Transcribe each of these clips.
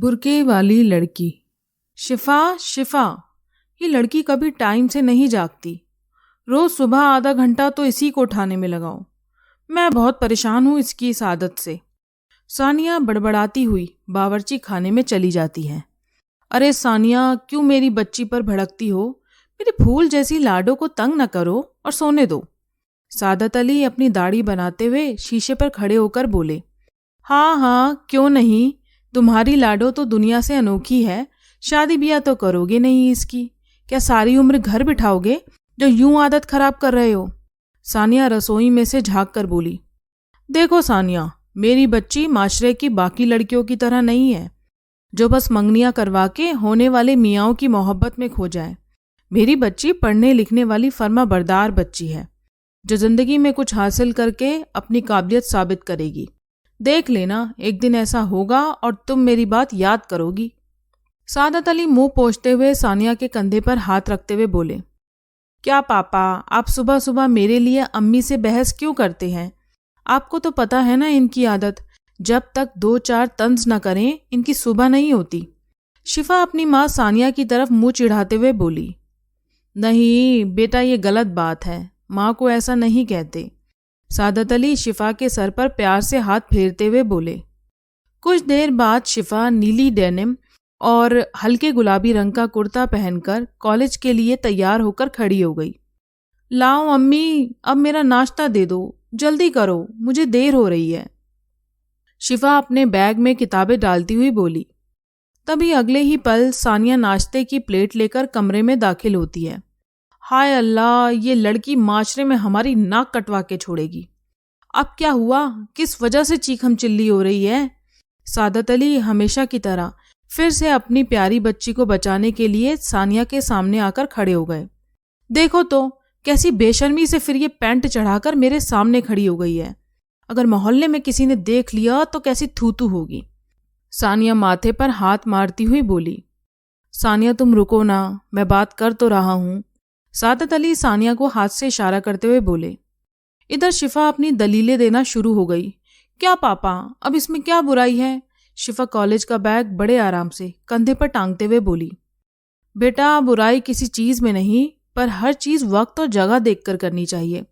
Burke वाली लड़की। शिफा शिफा, ये लड़की कभी टाइम से नहीं जागती। रोज सुबह आधा घंटा तो इसी को उठाने में लगाओ। मैं बहुत परेशान हूँ इसकी इस आदत से। सानिया बड़बड़ाती हुई बावर्ची खाने में चली जाती है। अरे सानिया, क्यों मेरी बच्ची पर भड़कती हो? मेरी फूल जैसी लाडो को तंग न करो और सोने दो। सादत अली अपनी दाढ़ी बनाते हुए शीशे पर खड़े होकर बोले, हाँ हाँ क्यों नहीं, तुम्हारी लाडो तो दुनिया से अनोखी है। शादी ब्याह तो करोगे नहीं इसकी, क्या सारी उम्र घर बिठाओगे जो यूं आदत खराब कर रहे हो? सानिया रसोई में से झांक कर बोली, देखो सानिया, मेरी बच्ची माशरे की बाकी लड़कियों की तरह नहीं है जो बस मंगनियां करवा के होने वाले मियाओं की मोहब्बत में खो जाए। मेरी बच्ची पढ़ने लिखने वाली फर्मा बरदार बच्ची है जो जिंदगी में कुछ हासिल करके अपनी काबिलियत साबित करेगी। देख लेना, एक दिन ऐसा होगा और तुम मेरी बात याद करोगी। सादत अली मुंह पोंछते हुए सानिया के कंधे पर हाथ रखते हुए बोले, क्या पापा, आप सुबह सुबह मेरे लिए अम्मी से बहस क्यों करते हैं? आपको तो पता है ना इनकी आदत, जब तक 2-4 तंज न करें इनकी सुबह नहीं होती। शिफा अपनी माँ सानिया की तरफ मुंह चिढ़ाते हुए बोली, नहीं बेटा, ये गलत बात है, माँ को ऐसा नहीं कहते। सादत अली शिफा के सर पर प्यार से हाथ फेरते हुए बोले। कुछ देर बाद शिफा नीली डेनिम और हल्के गुलाबी रंग का कुर्ता पहनकर कॉलेज के लिए तैयार होकर खड़ी हो गई। लाओ अम्मी, अब मेरा नाश्ता दे दो, जल्दी करो, मुझे देर हो रही है। शिफा अपने बैग में किताबें डालती हुई बोली। तभी अगले ही पल सानिया नाश्ते की प्लेट लेकर कमरे में दाखिल होती है। हाय अल्लाह, ये लड़की माशरे में हमारी नाक कटवा के छोड़ेगी। अब क्या हुआ? किस वजह से चीखम चिल्ली हो रही है? सादत अली हमेशा की तरह फिर से अपनी प्यारी बच्ची को बचाने के लिए सानिया के सामने आकर खड़े हो गए। देखो तो कैसी बेशर्मी से फिर ये पैंट चढ़ाकर मेरे सामने खड़ी हो गई है। अगर मोहल्ले में किसी ने देख लिया तो कैसी थूतू होगी। सानिया माथे पर हाथ मारती हुई बोली। सानिया तुम रुको ना, मैं बात कर तो रहा हूँ। सादत अली सानिया को हाथ से इशारा करते हुए बोले। इधर शिफा अपनी दलीलें देना शुरू हो गई। क्या पापा, अब इसमें क्या बुराई है? शिफा कॉलेज का बैग बड़े आराम से कंधे पर टांगते हुए बोली। बेटा, बुराई किसी चीज में नहीं, पर हर चीज वक्त और जगह देखकर करनी चाहिए।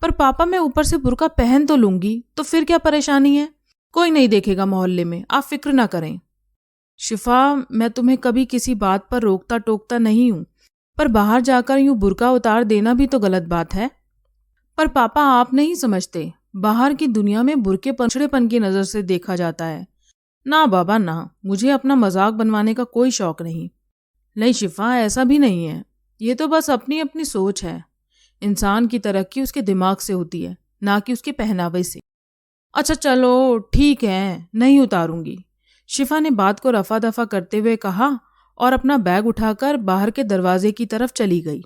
पर पापा, मैं ऊपर से बुर्का पहन तो लूंगी, तो फिर क्या परेशानी है? कोई नहीं देखेगा मोहल्ले में, आप फिक्र ना करें। शिफा, मैं तुम्हें कभी किसी बात पर रोकता टोकता नहीं हूं, पर बाहर जाकर यूं बुर्का उतार देना भी तो गलत बात है। पर पापा, आप नहीं समझते, बाहर की दुनिया में बुर्के पछड़ेपन की नजर से देखा जाता है। ना बाबा ना, मुझे अपना मजाक बनवाने का कोई शौक नहीं। नहीं शिफा, ऐसा भी नहीं है, ये तो बस अपनी अपनी सोच है। इंसान की तरक्की उसके दिमाग से होती है, ना कि उसके पहनावे से। अच्छा चलो ठीक है, नहीं उतारूंगी। शिफा ने बात को रफा दफा करते हुए कहा और अपना बैग उठाकर बाहर के दरवाजे की तरफ चली गई।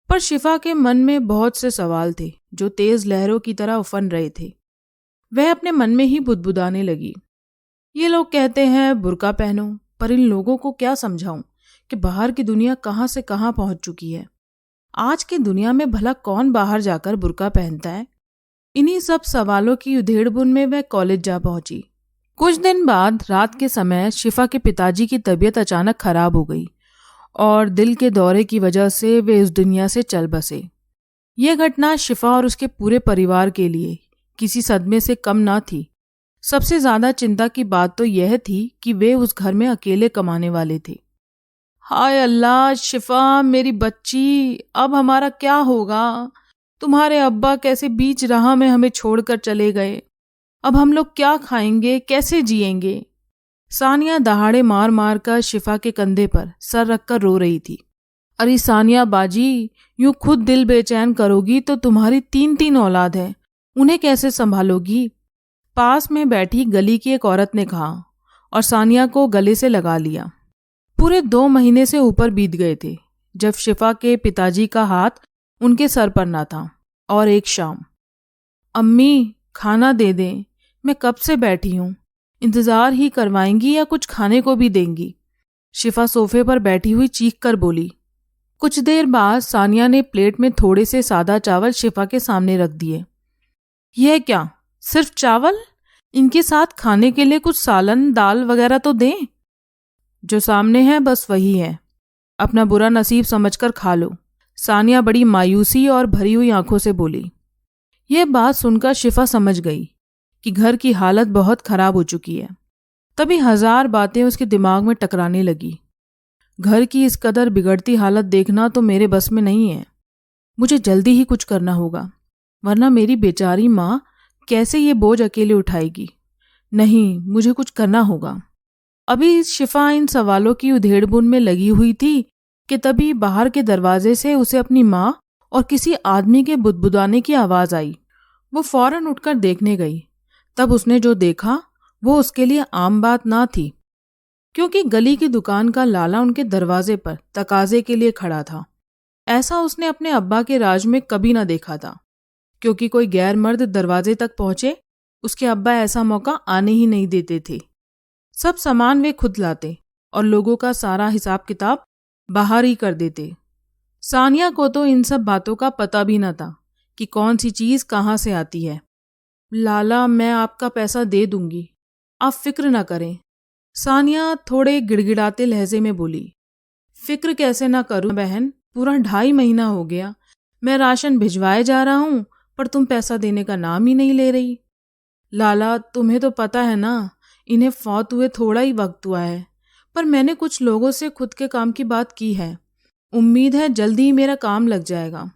पर शिफा के मन में बहुत से सवाल थे जो तेज लहरों की तरह उफन रहे थे। वह अपने मन में ही बुदबुदाने लगी। ये लोग कहते हैं बुर्का पहनो, पर इन लोगों को क्या समझाऊं कि बाहर की दुनिया कहाँ से कहाँ पहुंच चुकी है। आज की दुनिया में भला कौन बाहर जाकर बुर्का पहनता है? इन्हीं सब सवालों की उधेड़बुन में वह कॉलेज जा पहुंची। कुछ दिन बाद रात के समय शिफा के पिताजी की तबीयत अचानक खराब हो गई और दिल के दौरे की वजह से वे इस दुनिया से चल बसे। यह घटना शिफा और उसके पूरे परिवार के लिए किसी सदमे से कम ना थी। सबसे ज्यादा चिंता की बात तो यह थी कि वे उस घर में अकेले कमाने वाले थे। हाय अल्लाह, शिफा मेरी बच्ची, अब हमारा क्या होगा? तुम्हारे अब्बा कैसे बीच राह में हमें छोड़कर चले गए। अब हम लोग क्या खाएंगे, कैसे जिएंगे? सानिया दहाड़े मार मार कर शिफा के कंधे पर सर रखकर रो रही थी। अरे सानिया बाजी, यूं खुद दिल बेचैन करोगी तो तुम्हारी 3 औलाद है, उन्हें कैसे संभालोगी? पास में बैठी गली की एक औरत ने कहा और सानिया को गले से लगा लिया। पूरे 2 महीने से ऊपर बीत गए थे जब शिफा के पिताजी का हाथ उनके सर पर ना था। और एक शाम, अम्मी खाना दे दें, मैं कब से बैठी हूँ, इंतजार ही करवाएंगी या कुछ खाने को भी देंगी? शिफा सोफे पर बैठी हुई चीख कर बोली। कुछ देर बाद सानिया ने प्लेट में थोड़े से सादा चावल शिफा के सामने रख दिए। यह क्या, सिर्फ चावल? इनके साथ खाने के लिए कुछ सालन दाल वगैरह तो दें। जो सामने है बस वही है, अपना बुरा नसीब समझकर खा लो, सानिया बड़ी मायूसी और भरी हुई आंखों से बोली। यह बात सुनकर शिफा समझ गई कि घर की हालत बहुत खराब हो चुकी है। तभी 1000 बातें उसके दिमाग में टकराने लगी। घर की इस कदर बिगड़ती हालत देखना तो मेरे बस में नहीं है। मुझे जल्दी ही कुछ करना होगा, वरना मेरी बेचारी माँ कैसे ये बोझ अकेले उठाएगी। नहीं, मुझे कुछ करना होगा। अभी शिफा इन सवालों की उधेड़बुन में लगी हुई थी कि तभी बाहर के दरवाजे से उसे अपनी माँ और किसी आदमी के बुदबुदाने की आवाज़ आई। वो फौरन उठकर देखने गई। तब उसने जो देखा वो उसके लिए आम बात ना थी, क्योंकि गली की दुकान का लाला उनके दरवाजे पर तकाजे के लिए खड़ा था। ऐसा उसने अपने अब्बा के राज में कभी ना देखा था, क्योंकि कोई गैर मर्द दरवाजे तक पहुंचे उसके अब्बा ऐसा मौका आने ही नहीं देते थे। सब सामान वे खुद लाते और लोगों का सारा हिसाब किताब बाहर ही कर देते। सानिया को तो इन सब बातों का पता भी न था कि कौन सी चीज़ कहाँ से आती है। लाला, मैं आपका पैसा दे दूंगी, आप फिक्र ना करें, सानिया थोड़े गिड़गिड़ाते लहजे में बोली। फिक्र कैसे ना करूं बहन, पूरा 2.5 महीना हो गया मैं राशन भिजवाए जा रहा हूं, पर तुम पैसा देने का नाम ही नहीं ले रही। लाला, तुम्हें तो पता है ना, इन्हें फौत हुए थोड़ा ही वक्त हुआ है, पर मैंने कुछ लोगों से खुद के काम की बात की है। उम्मीद है जल्दी ही मेरा काम लग जाएगा।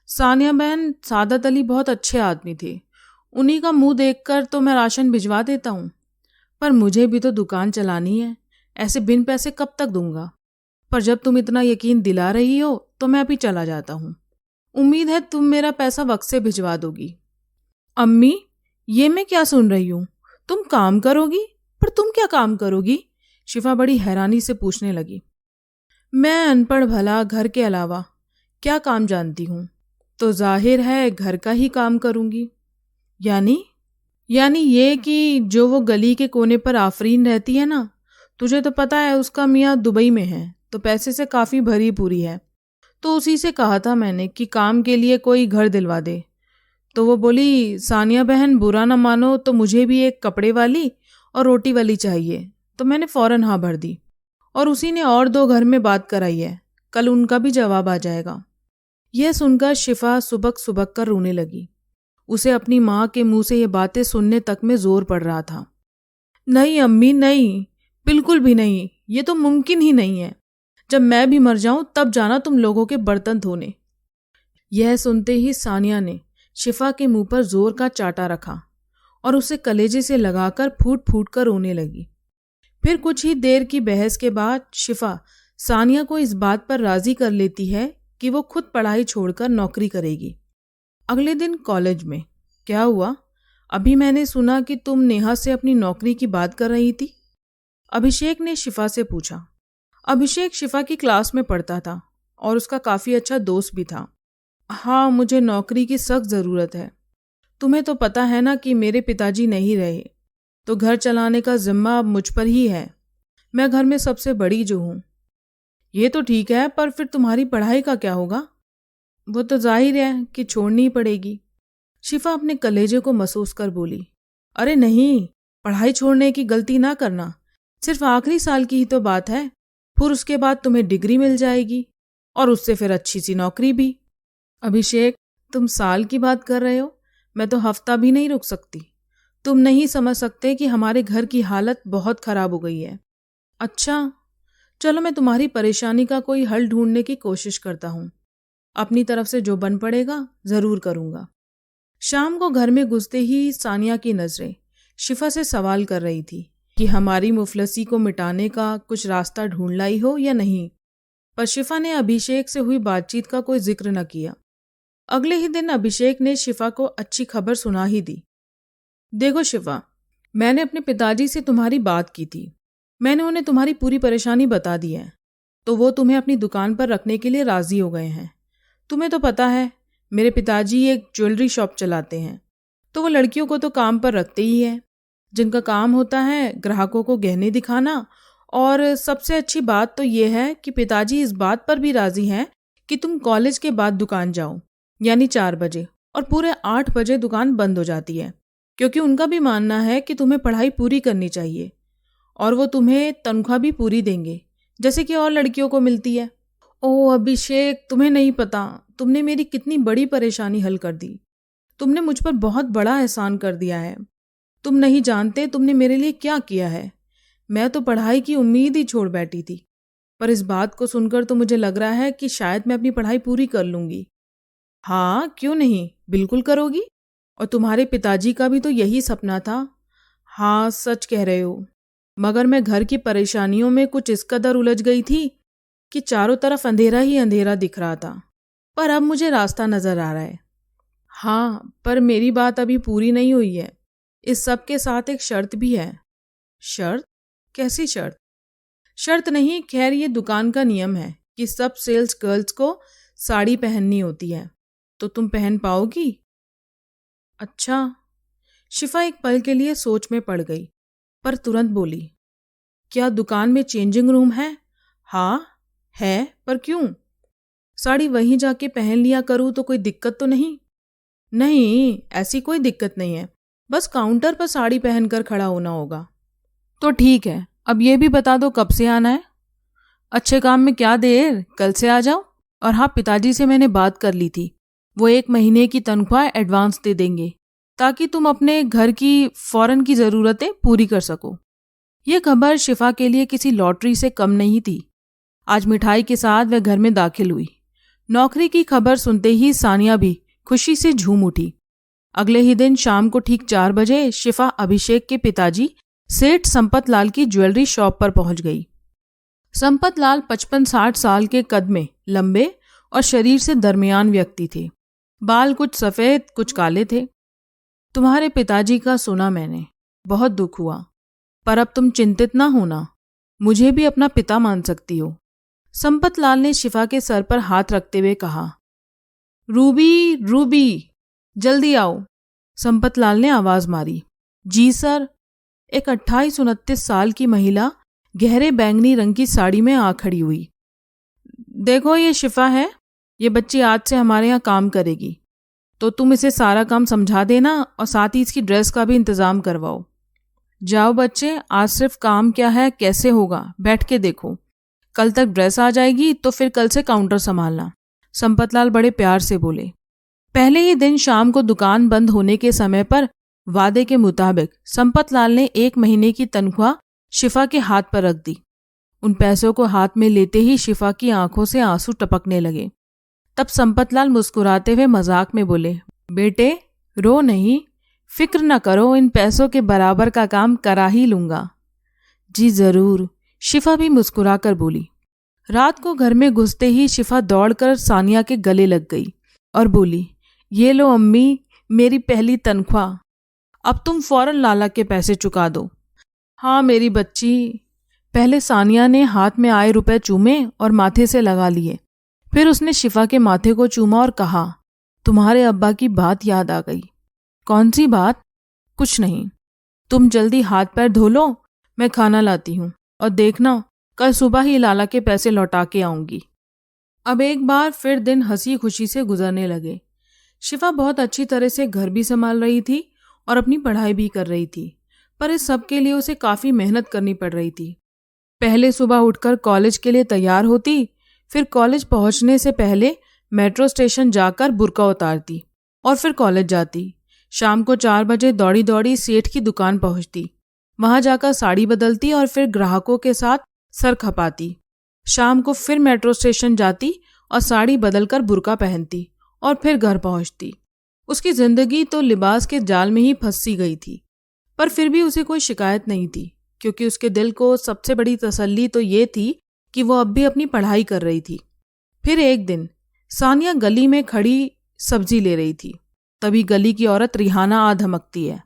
सानिया बहन, सादत अली बहुत अच्छे आदमी थे, उन्हीं का मुंह देखकर तो मैं राशन भिजवा देता हूँ, पर मुझे भी तो दुकान चलानी है, ऐसे बिन पैसे कब तक दूंगा। पर जब तुम इतना यकीन दिला रही हो तो मैं अभी चला जाता हूँ। उम्मीद है तुम मेरा पैसा वक्त से भिजवा दोगी। अम्मी, ये मैं क्या सुन रही हूँ, तुम काम करोगी? पर तुम क्या काम करोगी? शिफा बड़ी हैरानी से पूछने लगी। मैं अनपढ़ भला घर के अलावा क्या काम जानती हूँ, तो जाहिर है घर का ही काम करूँगी। यानी ये कि जो वो गली के कोने पर आफरीन रहती है ना, तुझे तो पता है उसका मियाँ दुबई में है, तो पैसे से काफ़ी भरी पूरी है। तो उसी से कहा था मैंने कि काम के लिए कोई घर दिलवा दे, तो वो बोली, सानिया बहन बुरा ना मानो तो मुझे भी एक कपड़े वाली और रोटी वाली चाहिए। तो मैंने फ़ौरन हाँ भर दी, और उसी ने और 2 घर में बात कराई है, कल उनका भी जवाब आ जाएगा। यह सुनकर शिफा सुबक सुबक कर रोने लगी। उसे अपनी माँ के मुंह से ये बातें सुनने तक में जोर पड़ रहा था। नहीं अम्मी, नहीं, बिल्कुल भी नहीं, ये तो मुमकिन ही नहीं है। जब मैं भी मर जाऊं तब जाना तुम लोगों के बर्तन धोने। यह सुनते ही सानिया ने शिफा के मुंह पर जोर का चाटा रखा और उसे कलेजे से लगाकर फूट फूट कर रोने लगी। फिर कुछ ही देर की बहस के बाद शिफा सानिया को इस बात पर राजी कर लेती है कि वो खुद पढ़ाई छोड़कर नौकरी करेगी। अगले दिन कॉलेज में क्या हुआ, अभी मैंने सुना कि तुम नेहा से अपनी नौकरी की बात कर रही थी, अभिषेक ने शिफा से पूछा। अभिषेक शिफा की क्लास में पढ़ता था और उसका काफ़ी अच्छा दोस्त भी था। हाँ, मुझे नौकरी की सख्त ज़रूरत है। तुम्हें तो पता है ना कि मेरे पिताजी नहीं रहे, तो घर चलाने का जिम्मा अब मुझ पर ही है। मैं घर में सबसे बड़ी जो हूँ। ये तो ठीक है, पर फिर तुम्हारी पढ़ाई का क्या होगा? वो तो जाहिर है कि छोड़नी ही पड़ेगी। शिफा अपने कलेजे को महसूस कर बोली। अरे नहीं, पढ़ाई छोड़ने की गलती ना करना, सिर्फ आखिरी साल की ही तो बात है, फिर उसके बाद तुम्हें डिग्री मिल जाएगी और उससे फिर अच्छी सी नौकरी भी। अभिषेक, तुम साल की बात कर रहे हो, मैं तो हफ्ता भी नहीं रुक सकती। तुम नहीं समझ सकते कि हमारे घर की हालत बहुत खराब हो गई है। अच्छा, चलो मैं तुम्हारी परेशानी का कोई हल ढूंढने की कोशिश करता हूँ। अपनी तरफ से जो बन पड़ेगा ज़रूर करूँगा। शाम को घर में घुसते ही सानिया की नज़रें शिफा से सवाल कर रही थी कि हमारी मुफलसी को मिटाने का कुछ रास्ता ढूंढ लाई हो या नहीं, पर शिफा ने अभिषेक से हुई बातचीत का कोई जिक्र न किया। अगले ही दिन अभिषेक ने शिफा को अच्छी खबर सुना ही दी। देखो शिफा, मैंने अपने पिताजी से तुम्हारी बात की थी, मैंने उन्हें तुम्हारी पूरी परेशानी बता दी है, तो वो तुम्हें अपनी दुकान पर रखने के लिए राज़ी हो गए हैं। तुम्हें तो पता है मेरे पिताजी एक ज्वेलरी शॉप चलाते हैं, तो वो लड़कियों को तो काम पर रखते ही है, जिनका काम होता है ग्राहकों को गहने दिखाना। और सबसे अच्छी बात तो ये है कि पिताजी इस बात पर भी राज़ी हैं कि तुम कॉलेज के बाद दुकान जाओ, यानी 4 बजे, और पूरे 8 बजे दुकान बंद हो जाती है। क्योंकि उनका भी मानना है कि तुम्हें पढ़ाई पूरी करनी चाहिए और वो तुम्हें तनख्वाह भी पूरी देंगे, जैसे कि और लड़कियों को मिलती है। ओह अभिषेक, तुम्हें नहीं पता तुमने मेरी कितनी बड़ी परेशानी हल कर दी। तुमने मुझ पर बहुत बड़ा एहसान कर दिया है। तुम नहीं जानते तुमने मेरे लिए क्या किया है। मैं तो पढ़ाई की उम्मीद ही छोड़ बैठी थी, पर इस बात को सुनकर तो मुझे लग रहा है कि शायद मैं अपनी पढ़ाई पूरी कर लूंगी। हाँ क्यों नहीं, बिल्कुल करोगी। और तुम्हारे पिताजी का भी तो यही सपना था। हाँ सच कह रहे हो, मगर मैं घर की परेशानियों में कुछ इस कदर उलझ गई थी कि चारों तरफ अंधेरा ही अंधेरा दिख रहा था। पर अब मुझे रास्ता नजर आ रहा है। हाँ पर मेरी बात अभी पूरी नहीं हुई है। इस सब के साथ एक शर्त भी है। शर्त? कैसी शर्त? शर्त नहीं, खैर ये दुकान का नियम है कि सब सेल्स गर्ल्स को साड़ी पहननी होती है। तो तुम पहन पाओगी? अच्छा। शिफा एक पल के लिए सोच में पड़ गई, पर तुरंत बोली, क्या दुकान में चेंजिंग रूम है? हाँ है, पर क्यों? साड़ी वहीं जाके पहन लिया करूँ तो कोई दिक्कत तो नहीं? नहीं, ऐसी कोई दिक्कत नहीं है, बस काउंटर पर साड़ी पहनकर खड़ा होना होगा। तो ठीक है, अब ये भी बता दो कब से आना है? अच्छे काम में क्या देर, कल से आ जाओ। और हाँ, पिताजी से मैंने बात कर ली थी, वो 1 महीने की तनख्वाह एडवांस दे देंगे ताकि तुम अपने घर की फौरन की ज़रूरतें पूरी कर सको। ये खबर शिफा के लिए किसी लॉटरी से कम नहीं थी। आज मिठाई के साथ वह घर में दाखिल हुई। नौकरी की खबर सुनते ही सानिया भी खुशी से झूम उठी। अगले ही दिन शाम को ठीक 4 बजे शिफा अभिषेक के पिताजी सेठ संपत लाल की ज्वेलरी शॉप पर पहुंच गई। संपत लाल 55-60 साल के कद में लंबे और शरीर से दरमियान व्यक्ति थे। बाल कुछ सफ़ेद कुछ काले थे। तुम्हारे पिताजी का सुना मैंने, बहुत दुख हुआ, पर अब तुम चिंतित ना होना, मुझे भी अपना पिता मान सकती हो। संपत लाल ने शिफा के सर पर हाथ रखते हुए कहा। रूबी, रूबी, जल्दी आओ। संपत लाल ने आवाज मारी। जी सर। एक 28-29 साल की महिला गहरे बैंगनी रंग की साड़ी में आ खड़ी हुई। देखो ये शिफा है, ये बच्ची आज से हमारे यहाँ काम करेगी, तो तुम इसे सारा काम समझा देना और साथ ही इसकी ड्रेस का भी इंतजाम करवाओ। जाओ बच्चे, आज सिर्फ काम क्या है कैसे होगा बैठ के देखो, कल तक ड्रेस आ जाएगी तो फिर कल से काउंटर संभालना। संपतलाल बड़े प्यार से बोले। पहले ही दिन शाम को दुकान बंद होने के समय पर वादे के मुताबिक संपतलाल ने 1 महीने की तनख्वाह शिफा के हाथ पर रख दी। उन पैसों को हाथ में लेते ही शिफा की आंखों से आंसू टपकने लगे। तब संपतलाल मुस्कुराते हुए मजाक में बोले, बेटे रो नहीं, फिक्र न करो, इन पैसों के बराबर का काम करा ही लूंगा। जी जरूर, शिफा भी मुस्कुरा कर बोली। रात को घर में घुसते ही शिफा दौड़कर सानिया के गले लग गई और बोली, ये लो अम्मी, मेरी पहली तनख्वाह, अब तुम फौरन लाला के पैसे चुका दो। हाँ मेरी बच्ची। पहले सानिया ने हाथ में आए रुपए चूमे और माथे से लगा लिए, फिर उसने शिफा के माथे को चूमा और कहा, तुम्हारे अब्बा की बात याद आ गई। कौन सी बात? कुछ नहीं, तुम जल्दी हाथ पैर धो लो, मैं खाना लाती हूँ, और देखना कल सुबह ही लाला के पैसे लौटा के आऊंगी। अब एक बार फिर दिन हंसी खुशी से गुजरने लगे। शिफा बहुत अच्छी तरह से घर भी संभाल रही थी और अपनी पढ़ाई भी कर रही थी, पर इस सब के लिए उसे काफ़ी मेहनत करनी पड़ रही थी। पहले सुबह उठकर कॉलेज के लिए तैयार होती, फिर कॉलेज पहुंचने से पहले मेट्रो स्टेशन जाकर बुर्का उतारती और फिर कॉलेज जाती। शाम को 4 बजे दौड़ी दौड़ी सेठ की दुकान पहुंचती, वहां जाकर साड़ी बदलती और फिर ग्राहकों के साथ सर खपाती। शाम को फिर मेट्रो स्टेशन जाती और साड़ी बदलकर बुर्का पहनती और फिर घर पहुंचती। उसकी जिंदगी तो लिबास के जाल में ही फंसी गई थी, पर फिर भी उसे कोई शिकायत नहीं थी, क्योंकि उसके दिल को सबसे बड़ी तसल्ली तो ये थी कि वो अब भी अपनी पढ़ाई कर रही थी। फिर एक दिन सानिया गली में खड़ी सब्जी ले रही थी, तभी गली की औरत रिहाना आ धमकती है।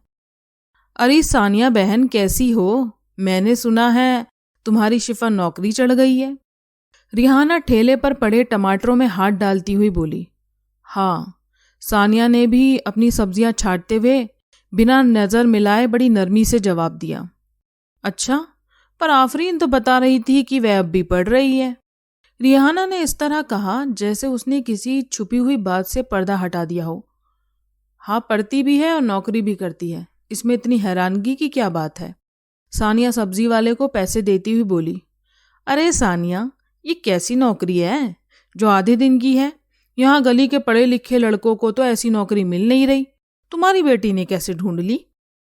अरे सानिया बहन कैसी हो, मैंने सुना है तुम्हारी शिफा नौकरी चढ़ गई है। रिहाना ठेले पर पड़े टमाटरों में हाथ डालती हुई बोली। हाँ, सानिया ने भी अपनी सब्जियां छांटते हुए बिना नजर मिलाए बड़ी नरमी से जवाब दिया। अच्छा, पर आफरीन तो बता रही थी कि वह अब भी पढ़ रही है। रिहाना ने इस तरह कहा जैसे उसने किसी छुपी हुई बात से पर्दा हटा दिया हो। हाँ, पढ़ती भी है और नौकरी भी करती है, इसमें इतनी हैरानगी की क्या बात है? सानिया सब्जी वाले को पैसे देती हुई बोली। अरे सानिया, ये कैसी नौकरी है जो आधे दिन की है? यहाँ गली के पढ़े लिखे लड़कों को तो ऐसी नौकरी मिल नहीं रही। तुम्हारी बेटी ने कैसे ढूंढ ली?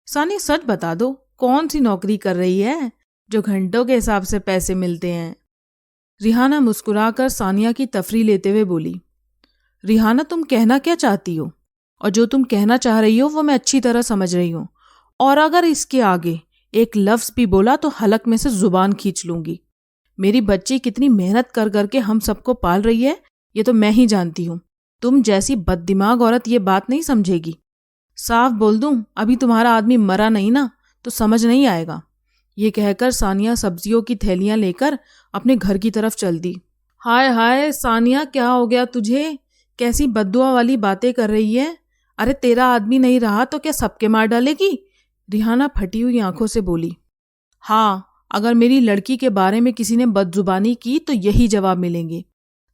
सानिया, सच बता दो, कौन सी नौकरी कर रही है जो घंटों के हिसाब से पैसे मिलते हैं? रिहाना मुस्कुराकर सानिया की तफरी लेते हुए बोली। रिहाना, तुम कहना क्या चाहती हो? और जो तुम कहना चाह रही हो वो मैं अच्छी तरह समझ रही हूँ, और अगर इसके आगे एक लफ्ज भी बोला तो हलक में से जुबान खींच लूंगी। मेरी बच्ची कितनी मेहनत कर करके हम सबको पाल रही है, ये तो मैं ही जानती हूँ। तुम जैसी बददिमाग औरत ये बात नहीं समझेगी। साफ बोल दूं, अभी तुम्हारा आदमी मरा नहीं ना, तो समझ नहीं आएगा। ये कहकर सानिया सब्जियों की थैलियां लेकर अपने घर की तरफ चल दी। हाय हाय सानिया, क्या हो गया तुझे? कैसी बद्दुआ वाली बातें कर रही है? अरे तेरा आदमी नहीं रहा तो क्या सबके मार डालेगी? रिहाना फटी हुई आंखों से बोली। हाँ, अगर मेरी लड़की के बारे में किसी ने बदजुबानी की तो यही जवाब मिलेंगे।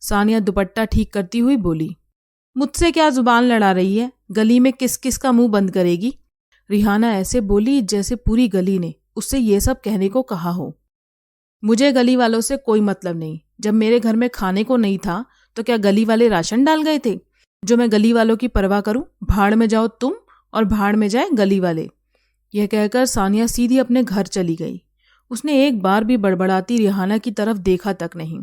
सानिया दुपट्टा ठीक करती हुई बोली। मुझसे क्या जुबान लड़ा रही है? गली में किस किस का मुंह बंद करेगी? रिहाना ऐसे बोली जैसे पूरी गली ने उससे ये सब कहने को कहा हो। मुझे गली वालों से कोई मतलब नहीं। जब मेरे घर में खाने को नहीं था तो क्या गली वाले राशन डाल गए थे? जो मैं गली वालों की परवाह करूं? भाड़ में जाओ तुम और भाड़ में जाए गली वाले। यह कहकर सानिया सीधी अपने घर चली गई। उसने एक बार भी बड़बड़ाती रिहाना की तरफ देखा तक नहीं।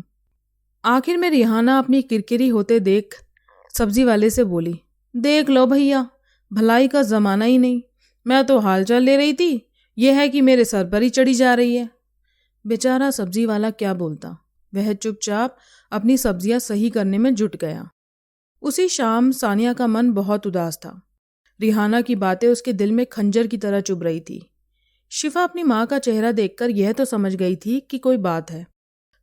आखिर में रिहाना अपनी किरकिरी होते देख सब्जी वाले से बोली। देख लो भैया, भलाई का जमाना ही नहीं। मैं तो हालचाल ले रही थी, यह है कि मेरे सर पर ही चढ़ी जा रही है। बेचारा सब्जी वाला क्या बोलता, वह चुपचाप अपनी सब्जियां सही करने में जुट गया। उसी शाम सानिया का मन बहुत उदास था। रिहाना की बातें उसके दिल में खंजर की तरह चुभ रही थी। शिफा अपनी माँ का चेहरा देखकर यह तो समझ गई थी कि कोई बात है।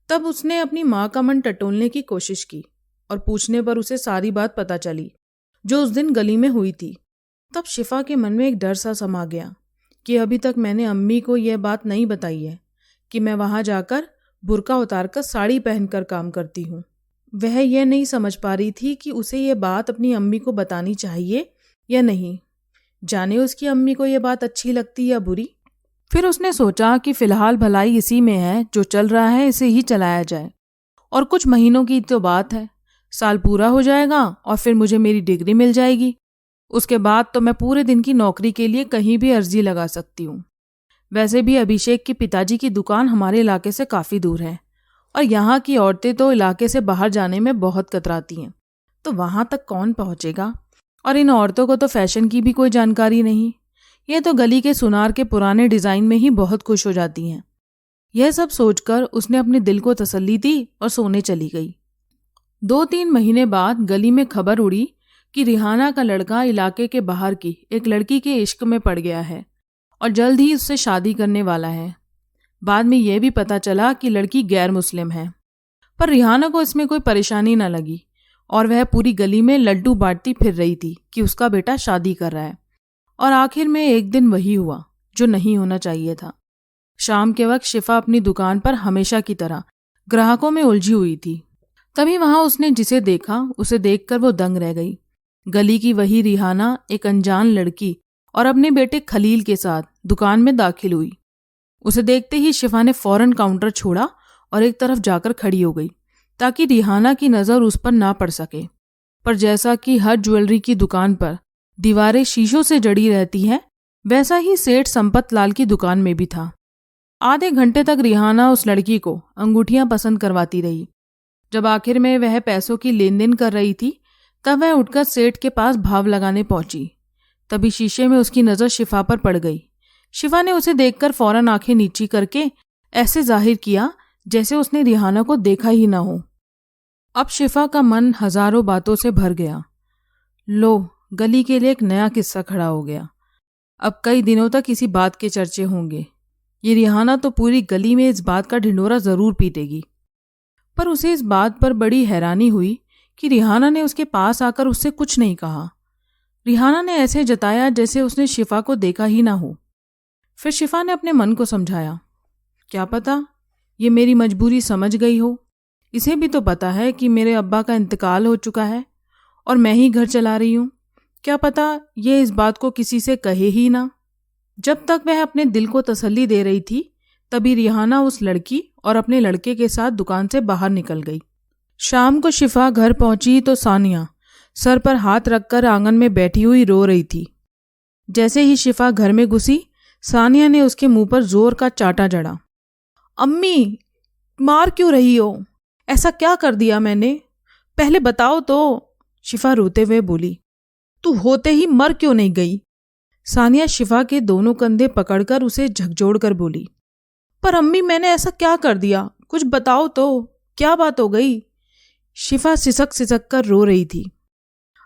तब उसने अपनी माँ का मन टटोलने की कोशिश की और पूछने पर उसे सारी बात पता चली जो उस दिन गली में हुई थी। तब शिफा के मन में एक डर सा समा गया कि अभी तक मैंने अम्मी को यह बात नहीं बताई है कि मैं वहां जाकर बुर्का उतारकर साड़ी पहनकर काम करती हूँ। वह यह नहीं समझ पा रही थी कि उसे यह बात अपनी अम्मी को बतानी चाहिए या नहीं। जाने उसकी अम्मी को यह बात अच्छी लगती या बुरी। फिर उसने सोचा कि फिलहाल भलाई इसी में है, जो चल रहा है इसे ही चलाया जाए। और कुछ महीनों की तो बात है, साल पूरा हो जाएगा और फिर मुझे मेरी डिग्री मिल जाएगी। उसके बाद तो मैं पूरे दिन की नौकरी के लिए कहीं भी अर्जी लगा सकती हूँ। वैसे भी अभिषेक के पिताजी की दुकान हमारे इलाके से काफ़ी दूर है और यहाँ की औरतें तो इलाके से बाहर जाने में बहुत कतराती हैं, तो वहाँ तक कौन पहुँचेगा? और इन औरतों को तो फैशन की भी कोई जानकारी नहीं। ये तो गली के सुनार के पुराने डिज़ाइन में ही बहुत खुश हो जाती हैं। यह सब सोचकर उसने अपने दिल को तसल्ली दी और सोने चली गई। 2-3 महीने बाद गली में खबर उड़ी कि रिहाना का लड़का इलाके के बाहर की एक लड़की के इश्क में पड़ गया है और जल्द ही उससे शादी करने वाला है। बाद में यह भी पता चला कि लड़की गैर मुस्लिम है, पर रिहाना को इसमें कोई परेशानी न लगी और वह पूरी गली में लड्डू बांटती फिर रही थी कि उसका बेटा शादी कर रहा है। और आखिर में एक दिन वही हुआ जो नहीं होना चाहिए था। शाम के वक्त शिफा अपनी दुकान पर हमेशा की तरह ग्राहकों में उलझी हुई थी। तभी वहां उसने जिसे देखा उसे देखकर वो दंग रह गई। गली की वही रिहाना एक अनजान लड़की और अपने बेटे खलील के साथ दुकान में दाखिल हुई। उसे देखते ही शिफा ने फौरन काउंटर छोड़ा और एक तरफ जाकर खड़ी हो गई ताकि रिहाना की नज़र उस पर ना पड़ सके। पर जैसा कि हर ज्वेलरी की दुकान पर दीवारें शीशों से जड़ी रहती हैं, वैसा ही सेठ संपत लाल की दुकान में भी था। आधे घंटे तक रिहाना उस लड़की को अंगूठियां पसंद करवाती रही। जब आखिर में वह पैसों की लेन देन कर रही थी तब वह उठकर सेठ के पास भाव लगाने पहुंची। तभी शीशे में उसकी नज़र शिफा पर पड़ गई। शिफा ने उसे देखकर फौरन आंखें नीची करके ऐसे जाहिर किया जैसे उसने रिहाना को देखा ही ना हो। अब शिफा का मन हजारों बातों से भर गया। लो, गली के लिए एक नया किस्सा खड़ा हो गया। अब कई दिनों तक इसी बात के चर्चे होंगे। ये रिहाना तो पूरी गली में इस बात का ढिंढोरा जरूर पीटेगी। पर उसे इस बात पर बड़ी हैरानी हुई कि रिहाना ने उसके पास आकर उससे कुछ नहीं कहा। रिहाना ने ऐसे जताया जैसे उसने शिफा को देखा ही ना हो। फिर शिफा ने अपने मन को समझाया, क्या पता ये मेरी मजबूरी समझ गई हो। इसे भी तो पता है कि मेरे अब्बा का इंतकाल हो चुका है और मैं ही घर चला रही हूँ। क्या पता ये इस बात को किसी से कहे ही ना। जब तक वह अपने दिल को तसल्ली दे रही थी तभी रिहाना उस लड़की और अपने लड़के के साथ दुकान से बाहर निकल गई। शाम को शिफा घर पहुंची तो सानिया सर पर हाथ रखकर आंगन में बैठी हुई रो रही थी। जैसे ही शिफा घर में घुसी सानिया ने उसके मुंह पर जोर का चांटा जड़ा। अम्मी, मार क्यों रही हो? ऐसा क्या कर दिया मैंने? पहले बताओ तो। शिफा रोते हुए बोली। तू होते ही मर क्यों नहीं गई? सानिया शिफा के दोनों कंधे पकड़कर उसे झकझोड़ कर बोली। पर अम्मी, मैंने ऐसा क्या कर दिया? कुछ बताओ तो, क्या बात हो गई? शिफा सिसक सिसक कर रो रही थी।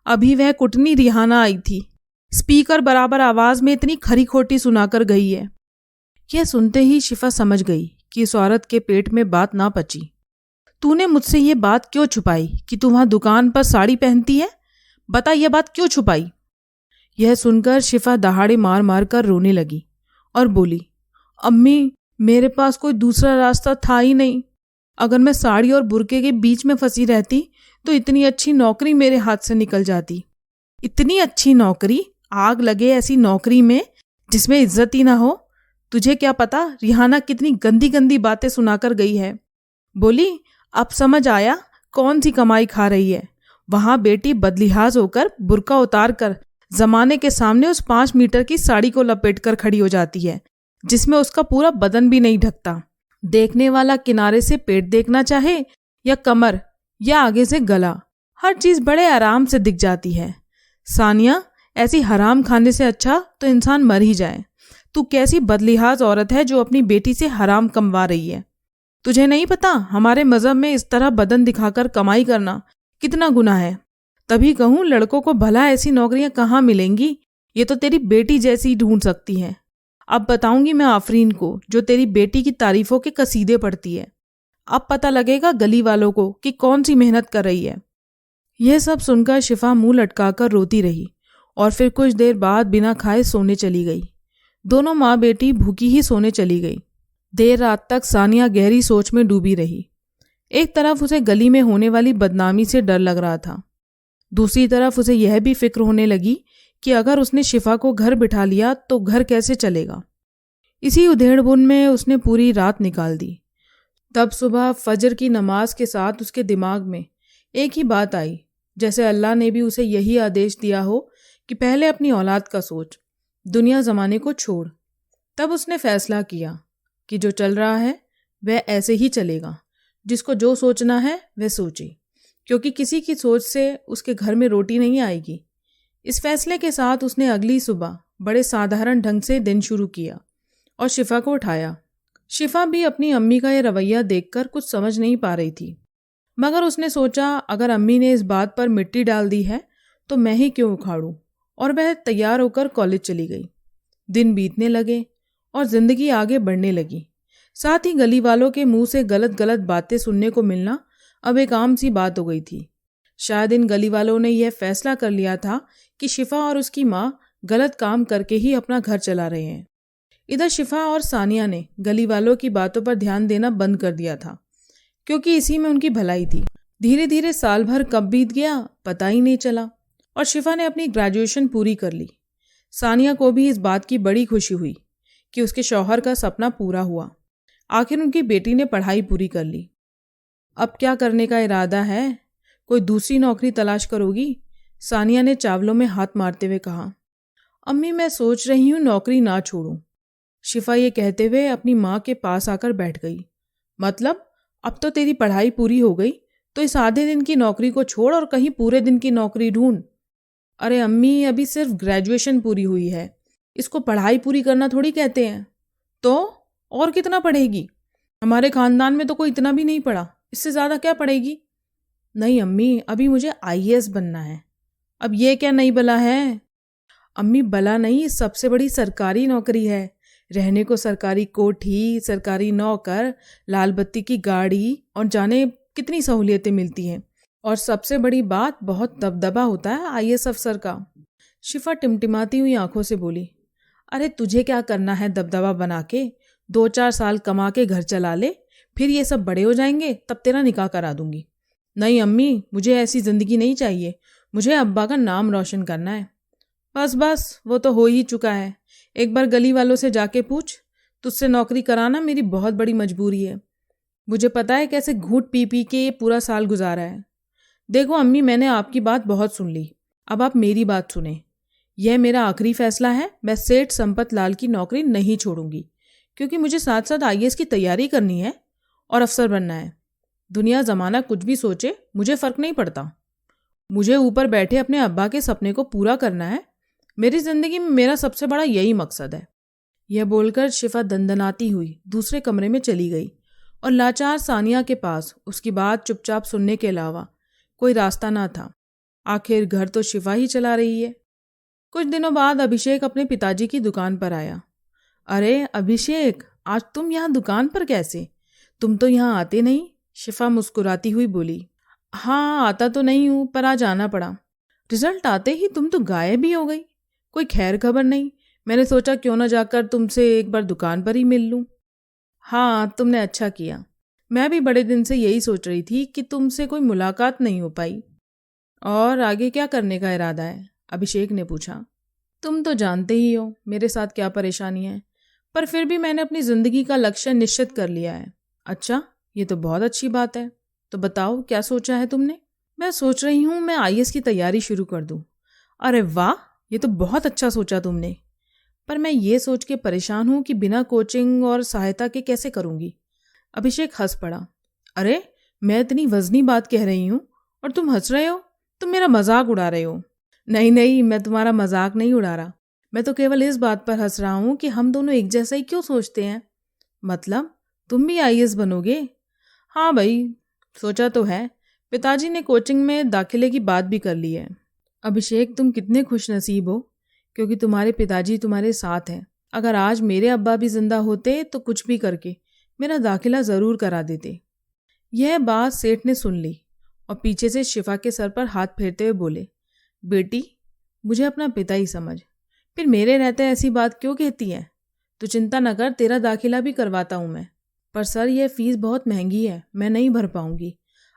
अभी वह कुटनी रिहाना आई थी, स्पीकर बराबर आवाज में इतनी खरी खोटी सुनाकर गई है। यह सुनते ही शिफा समझ गई कि इस औरत के पेट में बात ना पची। तूने मुझसे ये बात क्यों छुपाई कि तू वहां दुकान पर साड़ी पहनती है? बता, यह बात क्यों छुपाई? यह सुनकर शिफा दहाड़े मार मार कर रोने लगी और बोली, अम्मी, मेरे पास कोई दूसरा रास्ता था ही नहीं। अगर मैं साड़ी और बुर्के के बीच में फंसी रहती तो इतनी अच्छी नौकरी मेरे हाथ से निकल जाती। इतनी अच्छी नौकरी, आग लगे ऐसी नौकरी में जिसमें इज्जत ही ना हो। तुझे क्या पता रिहाना कितनी गंदी गंदी बातें सुनाकर गई है। बोली, अब समझ आया कौन सी कमाई खा रही है। वहां बेटी बदलिहाज होकर बुर्का उतार कर जमाने के सामने उस 5 मीटर की साड़ी को लपेट कर खड़ी हो जाती है जिसमें उसका पूरा बदन भी नहीं ढकता। देखने वाला किनारे से पेट देखना चाहे या कमर या आगे से गला, हर चीज बड़े आराम से दिख जाती है। सानिया, ऐसी हराम खाने से अच्छा तो इंसान मर ही जाए। तू कैसी बदलिहाज औरत है जो अपनी बेटी से हराम कमवा रही है? तुझे नहीं पता हमारे मजहब में इस तरह बदन दिखाकर कमाई करना कितना गुनाह है। तभी कहूं, लड़कों को भला ऐसी नौकरियां कहाँ मिलेंगी? ये तो तेरी बेटी जैसी ढूंढ सकती है। अब बताऊंगी मैं आफरीन को, जो तेरी बेटी की तारीफों के कसीदे पढ़ती है। अब पता लगेगा गली वालों को कि कौन सी मेहनत कर रही है। यह सब सुनकर शिफा मुंह लटकाकर रोती रही और फिर कुछ देर बाद बिना खाए सोने चली गई। दोनों माँ बेटी भूखी ही सोने चली गई। देर रात तक सानिया गहरी सोच में डूबी रही। एक तरफ उसे गली में होने वाली बदनामी से डर लग रहा था, दूसरी तरफ उसे यह भी फिक्र होने लगी कि अगर उसने शिफा को घर बिठा लिया तो घर कैसे चलेगा। इसी उधेड़बुन में उसने पूरी रात निकाल दी। तब सुबह फजर की नमाज के साथ उसके दिमाग में एक ही बात आई, जैसे अल्लाह ने भी उसे यही आदेश दिया हो कि पहले अपनी औलाद का सोच, दुनिया ज़माने को छोड़। तब उसने फैसला किया कि जो चल रहा है वह ऐसे ही चलेगा। जिसको जो सोचना है वह सोचे, क्योंकि किसी की सोच से उसके घर में रोटी नहीं आएगी। इस फैसले के साथ उसने अगली सुबह बड़े साधारण ढंग से दिन शुरू किया और शिफा को उठाया। शिफा भी अपनी अम्मी का यह रवैया देखकर कुछ समझ नहीं पा रही थी, मगर उसने सोचा अगर अम्मी ने इस बात पर मिट्टी डाल दी है तो मैं ही क्यों उखाड़ूं, और वह तैयार होकर कॉलेज चली गई। दिन बीतने लगे और जिंदगी आगे बढ़ने लगी। साथ ही गली वालों के मुंह से गलत गलत बातें सुनने को मिलना अब एक आम सी बात हो गई थी। शायद इन गली वालों ने यह फैसला कर लिया था कि शिफा और उसकी माँ गलत काम करके ही अपना घर चला रहे हैं। इधर शिफा और सानिया ने गली वालों की बातों पर ध्यान देना बंद कर दिया था, क्योंकि इसी में उनकी भलाई थी। धीरे धीरे साल भर कब बीत गया पता ही नहीं चला और शिफा ने अपनी ग्रेजुएशन पूरी कर ली। सानिया को भी इस बात की बड़ी खुशी हुई कि उसके शौहर का सपना पूरा हुआ। आखिर उनकी बेटी ने पढ़ाई पूरी कर ली। अब क्या करने का इरादा है? कोई दूसरी नौकरी तलाश करोगी? सानिया ने चावलों में हाथ मारते हुए कहा। अम्मी, मैं सोच रही हूँ नौकरी ना छोड़ूं। शिफा ये कहते हुए अपनी माँ के पास आकर बैठ गई। मतलब अब तो तेरी पढ़ाई पूरी हो गई तो इस आधे दिन की नौकरी को छोड़ और कहीं पूरे दिन की नौकरी ढूंढ। अरे अम्मी, अभी सिर्फ ग्रेजुएशन पूरी हुई है, इसको पढ़ाई पूरी करना थोड़ी कहते हैं। तो और कितना पढ़ेगी? हमारे खानदान में तो कोई इतना भी नहीं पढ़ा, इससे ज़्यादा क्या पढ़ेगी? नहीं अम्मी, अभी मुझे आईएएस बनना है। अब ये क्या नई बला है? अम्मी, बला नहीं, सबसे बड़ी सरकारी नौकरी है। रहने को सरकारी कोठी, सरकारी नौकर, लाल बत्ती की गाड़ी और जाने कितनी सहूलियतें मिलती हैं। और सबसे बड़ी बात, बहुत दबदबा होता है आईएएस अफसर का। शिफा टिमटिमाती हुई आंखों से बोली। अरे तुझे क्या करना है दबदबा बना के? 2-4 साल कमा के घर चला ले, फिर ये सब बड़े हो जाएंगे तब तेरा निकाह करा दूंगी। नहीं अम्मी, मुझे ऐसी ज़िंदगी नहीं चाहिए। मुझे अब्बा का नाम रोशन करना है। बस बस, वो तो हो ही चुका है। एक बार गली वालों से जाके पूछ, तुझसे नौकरी कराना मेरी बहुत बड़ी मजबूरी है। मुझे पता है कैसे घूंट पी पी के ये पूरा साल गुजारा है। देखो अम्मी, मैंने आपकी बात बहुत सुन ली, अब आप मेरी बात सुने। यह मेरा आखिरी फैसला है, मैं सेठ संपत लाल की नौकरी नहीं छोड़ूंगी, क्योंकि मुझे साथ साथ आईएएस की तैयारी करनी है और अफसर बनना है। दुनिया ज़माना कुछ भी सोचे, मुझे फ़र्क नहीं पड़ता। मुझे ऊपर बैठे अपने अब्बा के सपने को पूरा करना है। मेरी ज़िंदगी में मेरा सबसे बड़ा यही मकसद है। यह बोलकर शिफा दंदनाती हुई दूसरे कमरे में चली गई और लाचार सानिया के पास उसकी बात चुपचाप सुनने के अलावा कोई रास्ता ना था। आखिर घर तो शिफा ही चला रही है। कुछ दिनों बाद अभिषेक अपने पिताजी की दुकान पर आया। अरे अभिषेक, आज तुम यहाँ दुकान पर कैसे? तुम तो यहाँ आते नहीं। शिफा मुस्कुराती हुई बोली। हाँ, आता तो नहीं हूँ, पर आज आना पड़ा। रिजल्ट आते ही तुम तो गायब ही हो गई, कोई खैर खबर नहीं। मैंने सोचा क्यों ना जाकर तुमसे एक बार दुकान पर ही मिल लूँ। हाँ, तुमने अच्छा किया। मैं भी बड़े दिन से यही सोच रही थी कि तुमसे कोई मुलाकात नहीं हो पाई। और आगे क्या करने का इरादा है? अभिषेक ने पूछा। तुम तो जानते ही हो मेरे साथ क्या परेशानी है, पर फिर भी मैंने अपनी ज़िंदगी का लक्ष्य निश्चित कर लिया है। अच्छा, ये तो बहुत अच्छी बात है। तो बताओ क्या सोचा है तुमने? मैं सोच रही हूँ मैं आईएएस की तैयारी शुरू कर दूँ। अरे वाह, ये तो बहुत अच्छा सोचा तुमने। पर मैं ये सोच के परेशान हूँ कि बिना कोचिंग और सहायता के कैसे करूँगी। अभिषेक हंस पड़ा। अरे, मैं इतनी वजनी बात कह रही हूँ और तुम हंस रहे हो? तुम मेरा मजाक उड़ा रहे हो। नहीं नहीं, मैं तुम्हारा मजाक नहीं उड़ा रहा। मैं तो केवल इस बात पर हंस रहा हूँ कि हम दोनों एक जैसा ही क्यों सोचते हैं। मतलब तुम भी आईएएस बनोगे? हाँ भाई, सोचा तो है। पिताजी ने कोचिंग में दाखिले की बात भी कर ली है। अभिषेक, तुम कितने खुशनसीब हो, क्योंकि तुम्हारे पिताजी तुम्हारे साथ हैं। अगर आज मेरे अब्बा भी जिंदा होते तो कुछ भी करके मेरा दाखिला ज़रूर करा देते। यह बात सेठ ने सुन ली और पीछे से शिफा के सर पर हाथ फेरते हुए बोले, बेटी, मुझे अपना पिता ही समझ, फिर मेरे रहते ऐसी बात क्यों कहती है? तो चिंता न कर, तेरा दाखिला भी करवाता हूँ मैं। पर सर, यह फीस बहुत महंगी है, मैं नहीं भर पाऊंगी।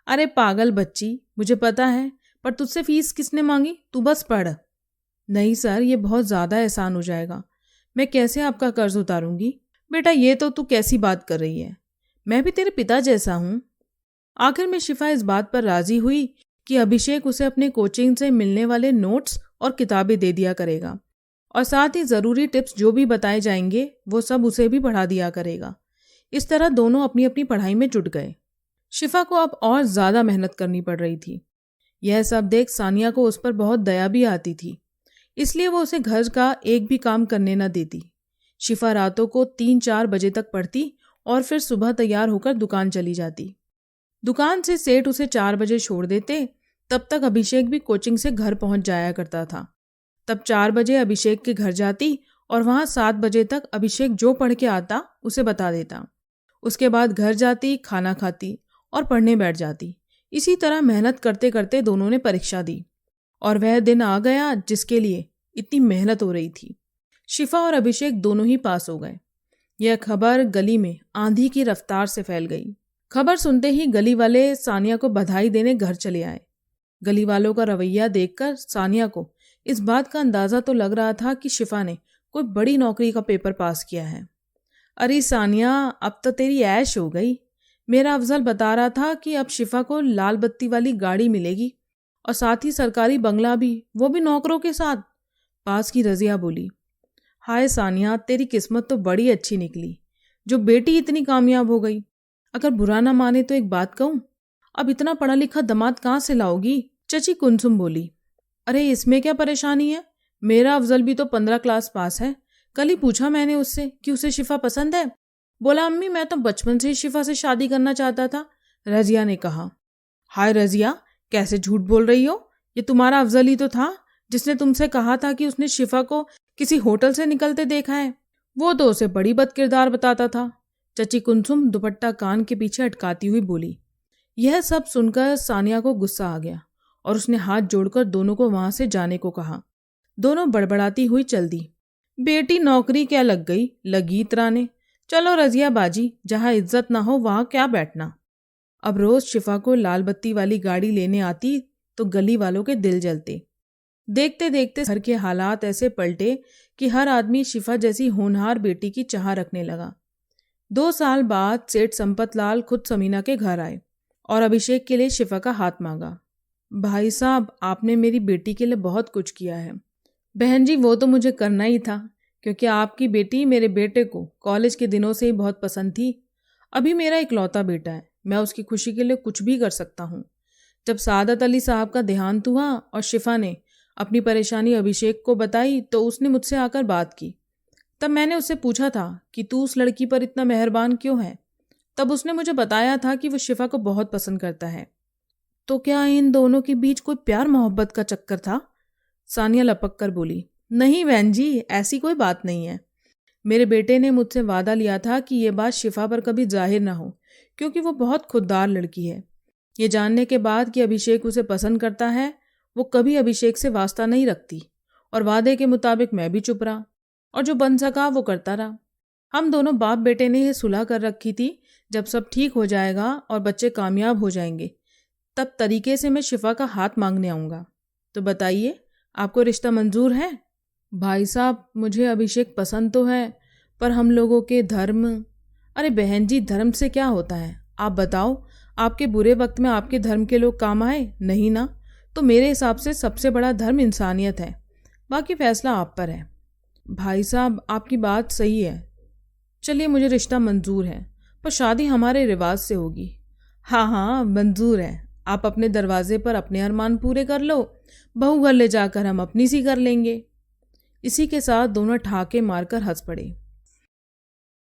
अरे पागल बच्ची, मुझे पता है, पर तुझसे फीस किसने मांगी? तू बस पढ़। नहीं सर, ये बहुत ज़्यादा एहसान हो जाएगा। मैं कैसे आपका कर्ज उतारूंगी? बेटा, ये तो तू कैसी बात कर रही है? मैं भी तेरे पिता जैसा हूँ। आखिर में शिफा इस बात पर राजी हुई कि अभिषेक उसे अपने कोचिंग से मिलने वाले नोट्स और किताबें दे दिया करेगा और साथ ही ज़रूरी टिप्स जो भी बताए जाएंगे वो सब उसे भी पढ़ा दिया करेगा। इस तरह दोनों अपनी अपनी पढ़ाई में जुट गए। शिफा को अब और ज़्यादा मेहनत करनी पड़ रही थी। यह सब देख सानिया को उस पर बहुत दया भी आती थी, इसलिए वो उसे घर का एक भी काम करने न देती। शिफा रातों को 3-4 बजे तक पढ़ती और फिर सुबह तैयार होकर दुकान चली जाती। दुकान से सेठ उसे 4 बजे छोड़ देते, तब तक अभिषेक भी कोचिंग से घर पहुंच जाया करता था। तब 4 बजे अभिषेक के घर जाती और वहां 7 बजे तक अभिषेक जो पढ़ के आता उसे बता देता। उसके बाद घर जाती, खाना खाती और पढ़ने बैठ जाती। इसी तरह मेहनत करते करते दोनों ने परीक्षा दी और वह दिन आ गया जिसके लिए इतनी मेहनत हो रही थी। शिफा और अभिषेक दोनों ही पास हो गए। यह खबर गली में आंधी की रफ्तार से फैल गई। खबर सुनते ही गली वाले सानिया को बधाई देने घर चले आए। गली वालों का रवैया देखकर सानिया को इस बात का अंदाजा तो लग रहा था कि शिफा ने कोई बड़ी नौकरी का पेपर पास किया है। अरे सानिया, अब तो तेरी ऐश हो गई। मेरा अफजल बता रहा था कि अब शिफा को लाल बत्ती वाली गाड़ी मिलेगी और साथ ही सरकारी बंगला भी, वो भी नौकरों के साथ। पास की रजिया बोली। हाय सानिया, तेरी किस्मत तो बड़ी अच्छी निकली, जो बेटी इतनी कामयाब हो गई। अगर बुरा ना माने तो एक बात कहूँ, अब इतना पढ़ा लिखा दामाद कहाँ से लाओगी? चची कुनसुम बोली। अरे इसमें क्या परेशानी है, मेरा अफजल भी तो 15 क्लास पास है। कल ही पूछा मैंने उससे कि उसे शिफा पसंद है। बोला अम्मी, मैं तो बचपन से ही शिफा से शादी करना चाहता था। रजिया ने कहा। हाय रजिया, कैसे झूठ बोल रही हो? ये तुम्हारा अफजल ही तो था जिसने तुमसे कहा था कि उसने शिफा को किसी होटल से निकलते देखा है। वो तो उसे बड़ी बदकिरदार बताता था। चची कुनसुम दुपट्टा कान के पीछे अटकाती हुई बोली। यह सब सुनकर सानिया को गुस्सा आ गया और उसने हाथ जोड़कर दोनों को वहां से जाने को कहा। दोनों बड़बड़ाती हुई चल दी। बेटी नौकरी क्या लग गई, लगी इतराने। चलो रजिया बाजी, जहां इज्जत ना हो वहां क्या बैठना। अब रोज शिफा को लाल बत्ती वाली गाड़ी लेने आती तो गली वालों के दिल जलते। देखते देखते घर के हालात ऐसे पलटे कि हर आदमी शिफा जैसी होनहार बेटी की चाह रखने लगा। 2 साल बाद सेठ संपत लाल खुद समीना के घर आए और अभिषेक के लिए शिफा का हाथ मांगा। भाई साहब, आपने मेरी बेटी के लिए बहुत कुछ किया है। बहन जी, वो तो मुझे करना ही था, क्योंकि आपकी बेटी मेरे बेटे को कॉलेज के दिनों से ही बहुत पसंद थी। अभी मेरा इकलौता बेटा है, मैं उसकी खुशी के लिए कुछ भी कर सकता हूँ। जब सादत अली साहब का देहांत हुआ और शिफा ने अपनी परेशानी अभिषेक को बताई तो उसने मुझसे आकर बात की। तब मैंने उससे पूछा था कि तू उस लड़की पर इतना मेहरबान क्यों है। तब उसने मुझे बताया था कि वो शिफा को बहुत पसंद करता है। तो क्या इन दोनों के बीच कोई प्यार मोहब्बत का चक्कर था? सानिया लपक कर बोली, नहीं बहन जी, ऐसी कोई बात नहीं है। मेरे बेटे ने मुझसे वादा लिया था कि ये बात शिफा पर कभी जाहिर ना हो, क्योंकि वो बहुत खुददार लड़की है। ये जानने के बाद कि अभिषेक उसे पसंद करता है, वो कभी अभिषेक से वास्ता नहीं रखती और वादे के मुताबिक मैं भी चुप रहा और जो बन सका वो करता रहा। हम दोनों बाप बेटे ने यह सुलह कर रखी थी, जब सब ठीक हो जाएगा और बच्चे कामयाब हो जाएंगे तब तरीके से मैं शिफा का हाथ मांगने आऊँगा। तो बताइए, आपको रिश्ता मंजूर है? भाई साहब, मुझे अभिषेक पसंद तो है, पर हम लोगों के धर्म। अरे बहन जी, धर्म से क्या होता है? आप बताओ, आपके बुरे वक्त में आपके धर्म के लोग काम आए? नहीं ना। तो मेरे हिसाब से सबसे बड़ा धर्म इंसानियत है। बाकी फैसला आप पर है। भाई साहब, आपकी बात सही है। चलिए, मुझे रिश्ता मंजूर है, पर शादी हमारे रिवाज से होगी। हाँ हाँ, मंजूर है। आप अपने दरवाजे पर अपने अरमान पूरे कर लो, बहू घर ले जाकर हम अपनी सी कर लेंगे। इसी के साथ दोनों ठाके मारकर हंस पड़े।